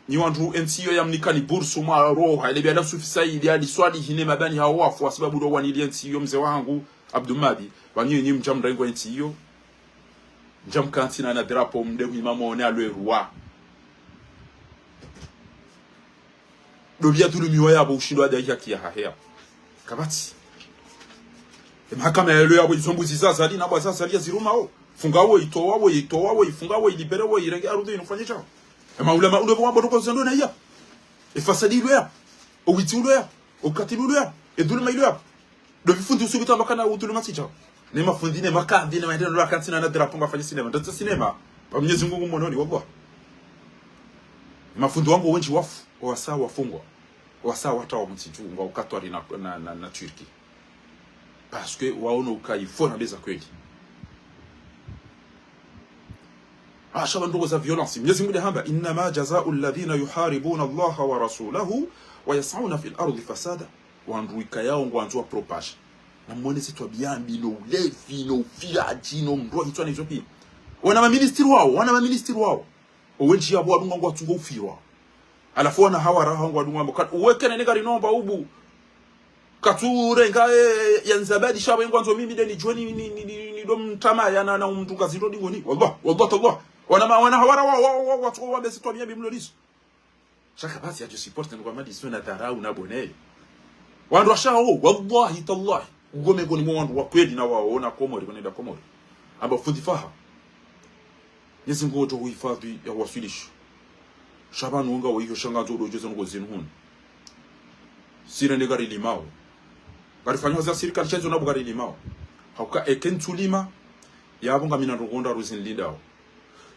ni wandu NCO ya mnika ni bursu ma roha ile biada sufisa ile ya diswali hine mabani hawa kwa sababu do wani ile NCO mzee wangu Abdulmadi banyi ni mjamra ngo NCO njam kantina na drapo mde imama one alwe roi do bia tulu miwa ya bo ushindwa da yaki ya hahea kabati mahakama ya leo yisombuzi sasa ali na bwa sasa ali ziruma o funga wo itoa wo ifunga wo ilibere wo irenge arudi inofanya chao maulama ule bwa bado zendo na ya ifasadi leo o witi leo o katilu leo e dulu mai leo do vifundi usubita makana utulu masicha ne mafundi ne makandi ne maendelo la kantina na drapo ngafanya cinema ndo cinema pa Mwenyezi Mungu mononi wabwa mafundi wangu wengi wafu wasa wafungwa wasa wata wa mtiju ngwa ukatwa na Turki parce que waona ukaifona beza kweli ashaba ndogo za violence Mwenyezi Mungu hamba inma jazaa'u alladhina yuharibuna Allah wa rasulahu wa yas'una fil ardi fasada wa nduika yao ngwanzwa propage na mwone sitwa biambi no levi no fiaji no ndo hitwa na Ethiopia wana ministri wao owenji abo adunga ngwa tungo ufirwa alafu wana hawara hangwa adunga mbo uwekene ne gari nomba ubu kature ngae yanzabadi shaba ngwanzo mimi deni joni ni dom tama yana na mtunga ziro dingoni wallahi wana hawara watu wa besi twamia bimloliso shaka basi aje support ngo madi sio na dharau na bonei wandu washao wallahi tallahi ugome ngoni mwa wandu wa kweli na waona Komori kwenda Komori amba fundifaha Yesu ngoto huhifadhi ya wasilisho shaba nunga wa hiyo shangazo dojezo ngo zinhun sira ne gari limao garifanywa za serikali chezo na bugari limao hauka ekentulima yabonga mina rugonda ruzin lindao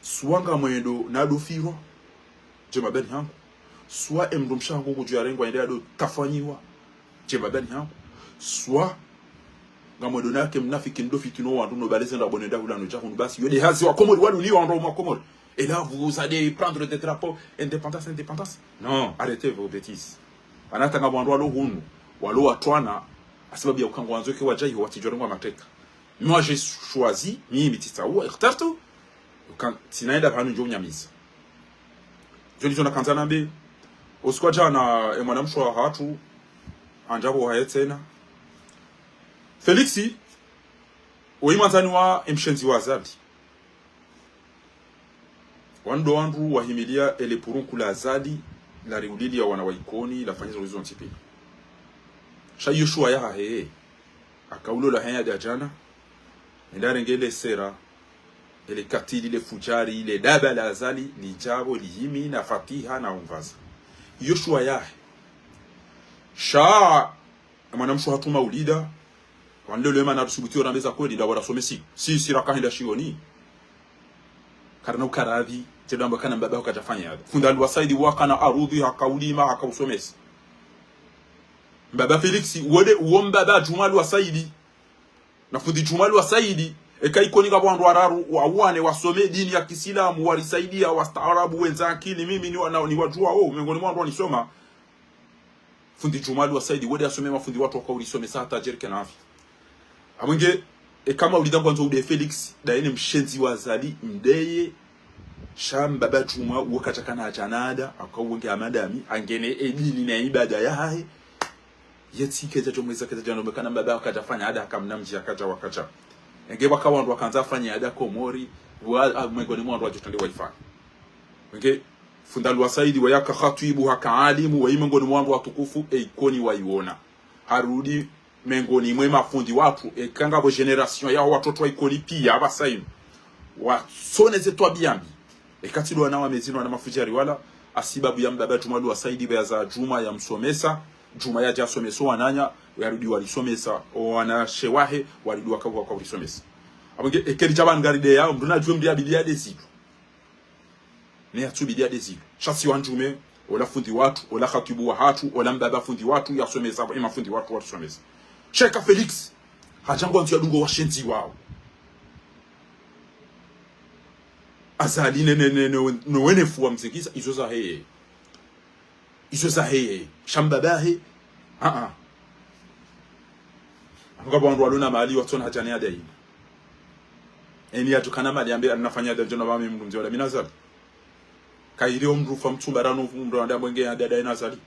suwanga mwendo na dofiro jema beni hangu suwa emdomshango kujuarengwa ende ado tafanyiwa jema beni hangu suwa ngamwedo nake mnafiki ndofiki no wandu no baleze ndo bonenda hulano cha hunu basi yode hazi wa Komori wali liwa ndo wa Komori et là vous allez prendre des drapeaux indépendance non arrêtez vos bêtises anatanga mwandu alo hunu walo watwana asababu ya ukango wanzoke wajai watijorengwa mateka moi j'ai choisi mimi titaua ikhtartu kan sinaenda hanu njo nyamiza joli zona kanzana mbe usikwa jana mwanamsho wa hatu anjabo hayetena Felixi oimanzani wa mshenzi wa Azadi wando wandu wahimilia ele purunku la Azadi la riulili ya wana waikoni la fanyizo wizo ntipi shayo shuwa ya hahe akaulo la henya dajana ndare ngele sera ele katili le fujari ile daba la Azali lijabo lihimi na fatiha na umvaza Yoshua ya sha mwanamsho hatuma ulida wande lema na rusubutio na meza kweli da wala somesi si siraka hinda shioni karna ukaradhi tedamba kana mbaba ukatafanya hada funda alwasaidi wakana arudhi hakaulima hakausomesi mbaba Felixi wode uombaba Jumali wasaidi na fundi Jumali wasaidi ekaikoni kabwandu wararu wawane wasome dini ya Kiislamu walisaidia wastaarabu wenzake mimi ni wajua miongoni mwa watu wanisoma fundi Jumali wasaidi wode asome mafundi watu wakaulisome saa tajerike na afi amwenge kama ulidangwa nzo ude Felix daene mshenzi wa Azali mdeye sham baba Juma wakachakana janada akawenge amadami angene edini na ibada yahe yeti keza jomweza keza jano bekana baba akajafanya ada akamnamji akaja wakacha enge bakawandu wakanza fanya ada Komori wa mwengoni mwa watu watende wifi enge fundalu wasaidi wa yaka khatibu hakaalimu wa imengoni mwa watukufu ikoni waiona harudi mengoni mwe mafundi watu ekanga bo generation ya watoto wa ikoni pia abasainu wasoneze twa biambi ekatilo na wamezino na mafujari wala asibabu ya mbaba Jumali wasaidi baza Juma ya msomesa Juma ya jasomeso wananya yarudi walisomesa wana shewahe warudi wakawa kwa walisomesa abonge ekeri chabangari de yao nduna jwe mbia bilia de situ ne atubidia dezilo chasi wanjume ola fundi watu ola khatibu wa hatu ola mbaba fundi watu yasomeza ema fundi watu wasomeza Cheka Felix hajango antu yadungo washenzi wao azali no wene fuwa mzikisa izoza heye shambabahe ngabo ndo alona mali watona hajani adai eni atukana mali ambe anafanya da jona bami mndu mziola minazali kairi omrufa mtumbarano mndu anda mwenge adada inazali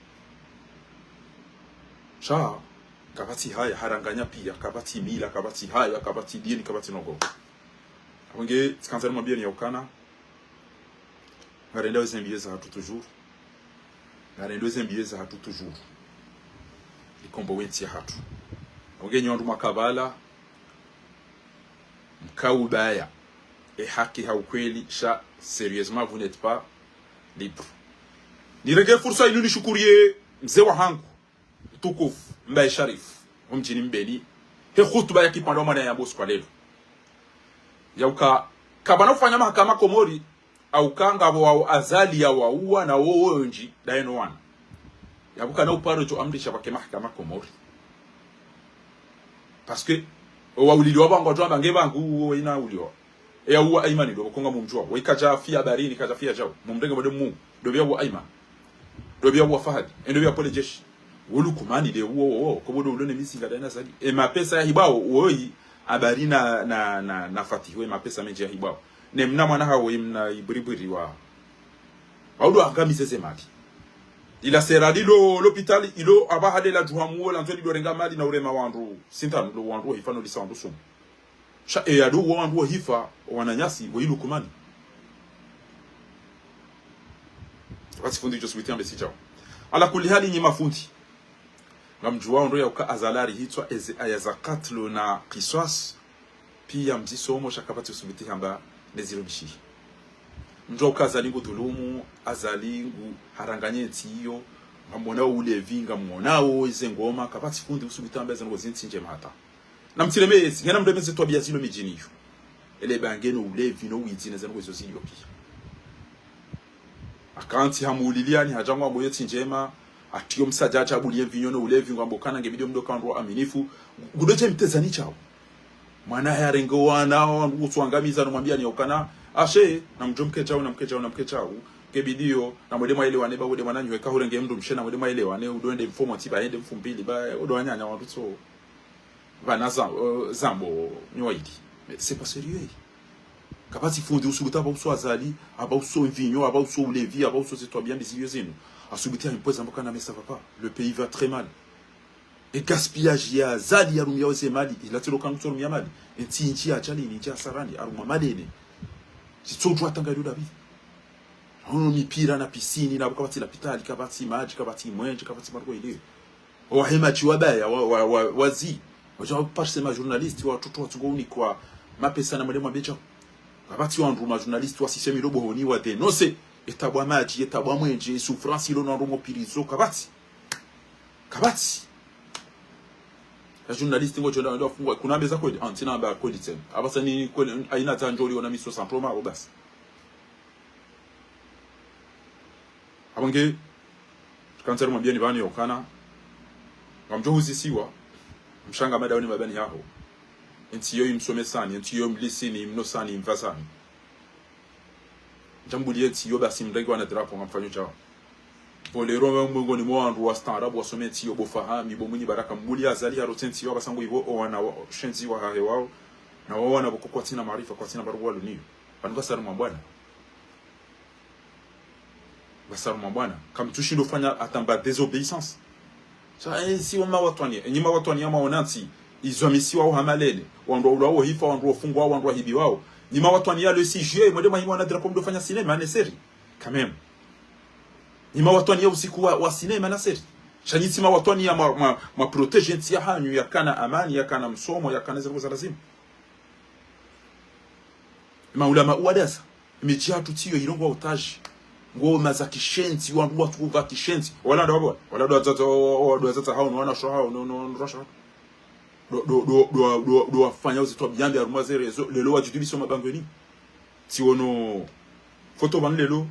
sha kabati haya haranganya pia kabati mila kabati haya kabati dini kabati nogo wenge tkanzana mabia ni yokana ngarenda wezembiye za hatu toujours ngarenda wezembiye za hatu toujours ikombo wenti ya hatu wenge nyondu makabala mkaubaya haki haukweli sha sérieusement vous n'êtes pas libre nirege fursa inu nishukurie mzee wa hangu tukufu Mbaye Sharif mjini Mbeli he khutba ya kipando mwana ya boss kwa lelo yauka kabana ufanya mahakama Komori au kanga wa azali ya waua na wonji daeno wana yabuka na uparo jo amrisha bake mahakama Komori parce que wawuliliwa bangu watu bange bangu ina uliwa ya uwa aimani do konga mumjwa wikaja fia barini kaja fia jao mumdenge bode mu dobia wa aima dobia wa fahadi endobia pole jeshi wolu kumani de wo kobodo ulone misinga dana sadi e mapesa ya hibao woi abari na fatiwe mapesa menje ya hibao ne mna mwana hawo imna ibribiri wa audo akamize semati ila serali l'hôpital ilo abahade la duhamu la nzoli do renga mali na urema wandu sintano lo wandu hifano lisandu sumu sha e adu wandu hifa wananyasi woilu kumani wati fundi jo subiti ambe sijao ala kuli hali nyima fundi ngamjua ndo ya uka azalari hitwa aya za katlo na qisas pia mzisomo shakapati usubiti hamba nezirobishi njo kazalingu dhulumu azalingu haranganye tiyo ngamona ulevi ngamonao ize ngoma kapati fundi usubiti hamba zango zintinje mata namtilemezi ngena mdemezi to biazilo mijiniyo ele bangeno ulevi no witine zango zo ziyo pia akanti hamuliliani hajangwa moyo tinjema atiyo msajacha abulie vinyono ulevi ngambokana ngebidio mdoka ndo aminifu gudoje mtezani chao mwana yarengo wana utwangamiza no mwambia ni okana ashe na mjomke chao na mke chao kebidio na mwedema ile wane ba wode mwana nyweka horenge mndu mshena mwedema ile wane udoende mfomo tiba ende mfumbili ba udonyanya wantu so banaza zambo nyoidi mais c'est pas sérieux kapati fundi usubuta ba uso azali aba uso vinyo aba uso ulevi aba uso c'est toi bien des yeux zenu asubuti impoza mbokana mais ça va pas le pays va très mal et gaspillage ya zali ya rumia ose mali ila tilo kan tso rumia mali nti ya chali ni cha sarani aruma madene sitso atanga ndo dabi hono mipira na piscine na kabati la pitali kabati maji kabati mwenje kabati marko ile o hema chiwabaya wazi wajo passer ma journaliste wa toto tungoni kwa mapesa na mwalimu abecha kabati wa nduma journaliste wa sisemi robo honi wa denoncer etabwa maji etabwa mwenje souffrance ilo na romo pirizo kabati la journaliste ngojo ndo fungwa kuna mbeza ko antina ba ko ditem abasa ni ko aina tanjoli ona miso samploma abo basi abange kanzero mwambia ni bani okana ngamjo huzisiwa mshanga madaoni mabani yaho entiyo imsomesani entiyo mlisini mnosani mvasani jambulie tiyo basi mrengo wana drapo ngamfanyo chao polero mwengo ni mwandu wa starabu wasome tiyo bofahami bomuni baraka mbuli azali harotenti yo basango ivo wana shenzi wa hahe wao na wao wana bokoko tina maarifa kwa tina barua luniyo panuka saru mabwana basaru mabwana kamtushi ndo fanya atamba désobéissance sa si wama watwani nyima watwani ama onanti izomisi wao hamalele wando ulao hifa wando fungwa wando hibi wao nyima watwani ya le 6 juillet mwede mahimo wana drapo ndo fanya cinéma ne série quand même nyima watwani ya usiku wa cinéma na série shanyitsima watwani ya ma protege nti ya hanyu ya kana amani ya kana msomo ya kana zero za lazima maulama uadasa imejatu tiyo irongo otage ngoma za kishenzi wandu watu wa kishenzi wala ndo wazata hao wana sho hao no rasha do wafanya uzito byambi aruma zerezo lelo wajidibiso mabangweni ti wono photo ban lelo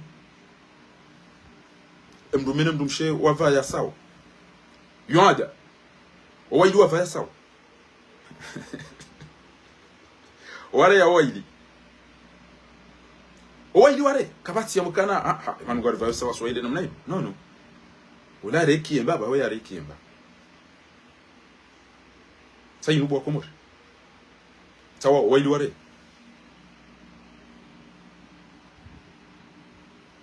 mdumene mdumshe wavaya sawa yuada waili wavaya sawa wale ya waili ware kabati ya mkana manu gari vaya sawa swahili namna hiyo no wala reki baba wewe reki mba sai nubo komori sawa waili ware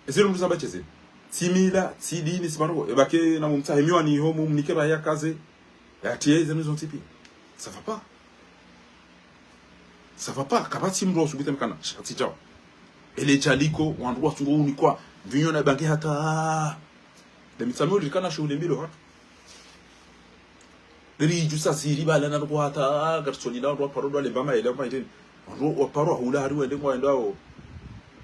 ezero muzamba cheze timila tidini sibano ebake na mumtahimiwa ni ho mumnike ba ya kaze ya tieze nous ontipi ça va pas kabati mro subite mkana shati jao ele chaliko wandu watungo ni kwa vinyo na banki hata de mitamo likana shule mbilo ha deri jusa siri bala na kwa hata garsoni la ndo parodo le bama ile ma ile ndo wa paro hula hari wende ngwa ndao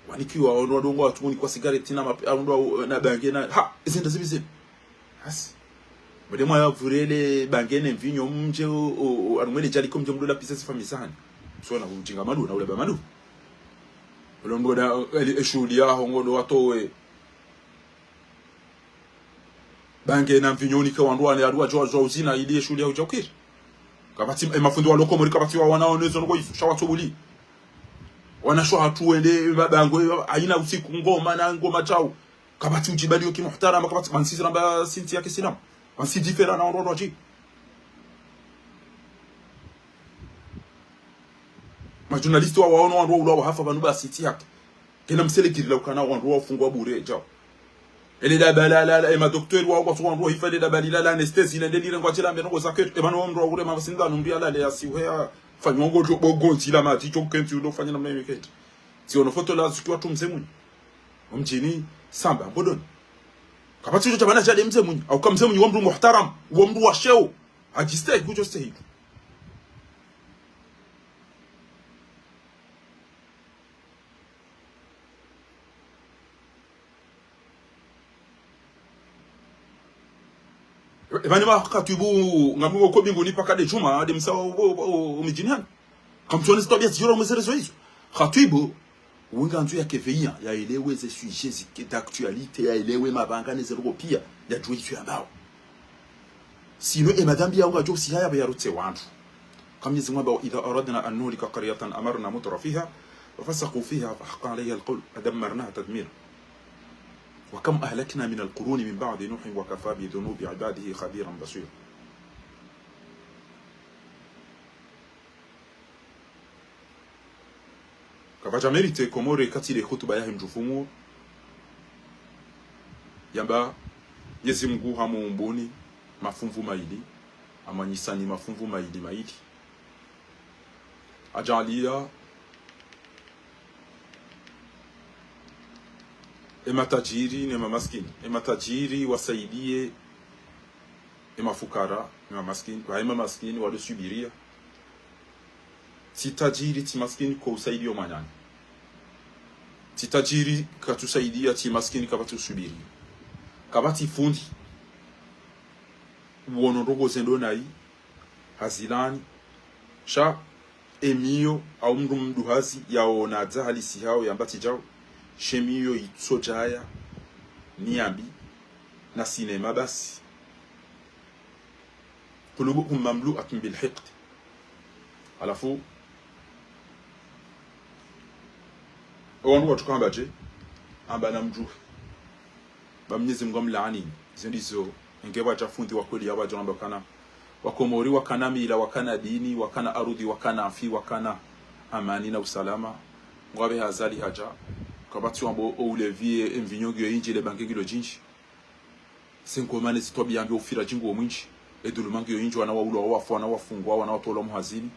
wanikiwa ndo ndo ngwa tumuni kwa cigarette na ndo na banki na ha izinda zibize has bade mwa ya vurele banki ne vinyo mje arumele chaliko mje mdola pisa sifa misani so na ujinga madu na ule ba madu Olombo da eshuli aho ngodo watowe bange na mvinyoni kwa ndwani adwa jo uzina ili eshuli aho jokiri kabati mafundo waloko muri kabati wa wanaonezo ngo ifusha watobuli wanashwa hatuende babango aina usiku ngoma na ngoma chao kabati ujibali yoki muhtarama kabati mansisi ramba sinti yake sinam mansi difera na ndo roji majournaliste wa waona wandu wa hafa banu ba city yake kena msele kirila ukana wandu wa fungwa bure jao ele da balala ma docteur wa kwa wandu hifade da balila la anesthesie ile ndile ngwa tela mbeno za ketu ebanu wandu wa ma basinda numbi ala le asiwe fanywa ngo bogonzi la mati cho kenti ndo fanya namna hiyo keti si ono foto la zikiwa tu mzemuni mjini samba bodoni kabati cho bana jade mzemuni au kama mzemuni wa mtu muhtaram wa mtu wa sheo ajistay kujo stay Ebani ba katubu ngamu ko binguni paka de juma de msawa umijini hano kamtuone tabia ziro mzerezo hizo katubu winga nzu yake veia ya elewe ze sujets d'actualité ya elewe mabanga nezero pia ya juizu ya bao sino e madambi ya unga josi haya ya rutse wantu kamyezi ngwa ba idha aradna an nulika qaryatan amarna mutra fiha وفسقوا فيها فحق عليها القول فدمرناها تدميرا وكم أهلكنا من القرون من بعد نوح وكفى بذنوب عباده خبيرا بصيرا kabaja merite komore katile hutuba ya mjufumu yamba Mwenyezi Mungu hamuumbuni mafumvu maili amanyisani mafumvu maili ajalia matajiri na mamaskini matajiri wasaidie mafukara na maskini kwa maskini waliosubiria si tajiri ti maskini kwa usaidio manyani si tajiri katusaidia ti maskini kabatu subiri kabati fundi uono rogo zendo nai hazilani sha emio au mdu hazi yaona halisi hao yambati jao shemiyo itsojaya niambi na sinema basi kulubuhum mamlu'atun bil hiqd alafu wandu watu kama baje amba na mjuhi ba Mwenyezi Mungu mlaani zindizo ingeba chafundi wa kweli abaje namba kana wakomori wakana mila wakana dini wakana arudi wakana afi wakana amani na usalama ngwabe hazali haja kabati wambo oulevie envinyongi yo inji le bangi lo jinji senkomane sitobia ambi ofira jingo mwinji edulumangi yo inji wana waulo wafu wana wafungwa wana watola muhazini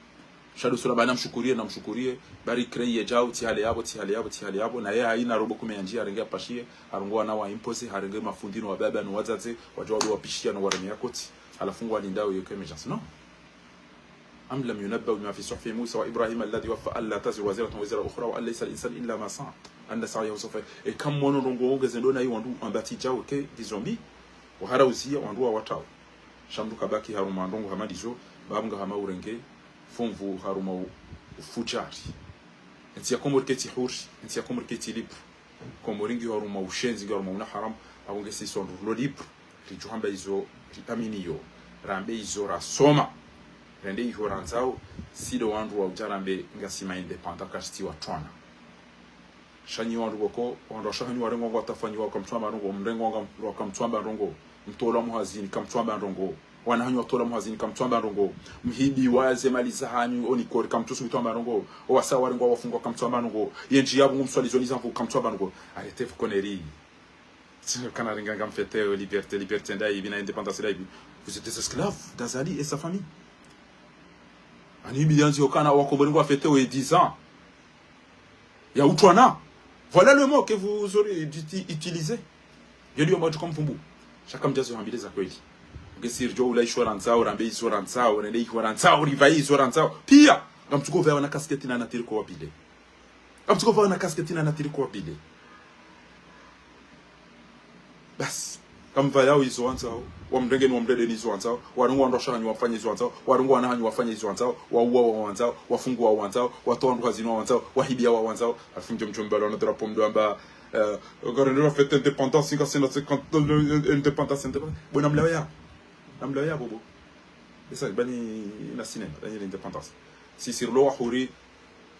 shado sura bana mshukurie bari kreye jao ti hale yabo na yeye haina robo kumenjia arengea pashie arungwa na wa impose harenge mafundino wa baba no wazaze wajwa wapishia no waremia koti alafungwa lindao yo kemejans no am lam yunabba bima fi suhfi Musa wa Ibrahim alladhi waffa alla taziru waziratan wazira ukhra wa laysa al-insan illa ma sa'a anda sa'yahu sawfa e kam mono rongo ongeze ndo na yiwandu ambati jao ke dizombi wa harauzia wandu watao shamdu kabaki haruma ndongo hamadizo babunga hama urenge fomvu haruma ufujari ntia komor keti huri ntia komor keti libre komoringi haruma ushenzi haruma una haram abonge si son lo libre rijuhamba izo ritaminiyo rambe izo rasoma rende iho ranzao sido wandu wa ujarambe ngasima independent kashti wa twana shanyi wandu wako wandu shahani warengo watafanyi wa kamtwamba rongo mrengo wa kamtwamba rongo mtola muhazini kamtwamba rongo wanahanyu watola muhazini kamtwamba rongo mhibi waze maliza hanyu onikori kamtusu mitwamba rongo owasa warengo wafungwa kamtwamba rongo yenji yabu ngumswalizoni zangu kamtwamba rongo arrêtez vos conneries. Quand on fait liberté d'aïe, indépendance d'aïe, vous êtes des esclaves d'Azali et sa famille. En Ibianzi, au Kana, au Koboringo a fêté 10 ans. Il y a Outouana. Voilà le mot que vous aurez utilisé. Il y a eu un mot comme Fumbu. Chacun me dit que vous avez dit. Que si Joe l'a choisi Ranzao, Rambe is Ranzao, René Ranzao, Rivaï is Ranzao. Pia, comme tu go vers una casquette na nature ko abile. Comme tu go vers una casquette na nature ko abile. Bas kama vaya hizo wanzao wamrenge ni wamrede ni hizo wanzao warungu wandosha hanyu wafanye hizo wanzao warungu wana hanyu wafanye hizo wanzao waua wa wanzao wafungu wa wanzao watoa ndo hazino wanzao wahibia wa wanzao afunje mchombalo na drapo mdoamba garendera fête indépendance 50 indépendance bona mlawaya bobo esa bani na cinéma la indépendance si sur lo wahuri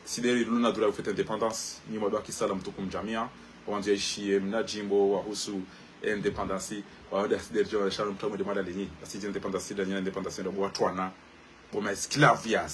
sideri luna dura fête indépendance ni mwa kisala mtukum jamia wanzia ishi mnajimbo wahusu indépendance wa der jo shalom tomo de mala lenyi asi indépendance da indépendance do boatwana bo ma esclavias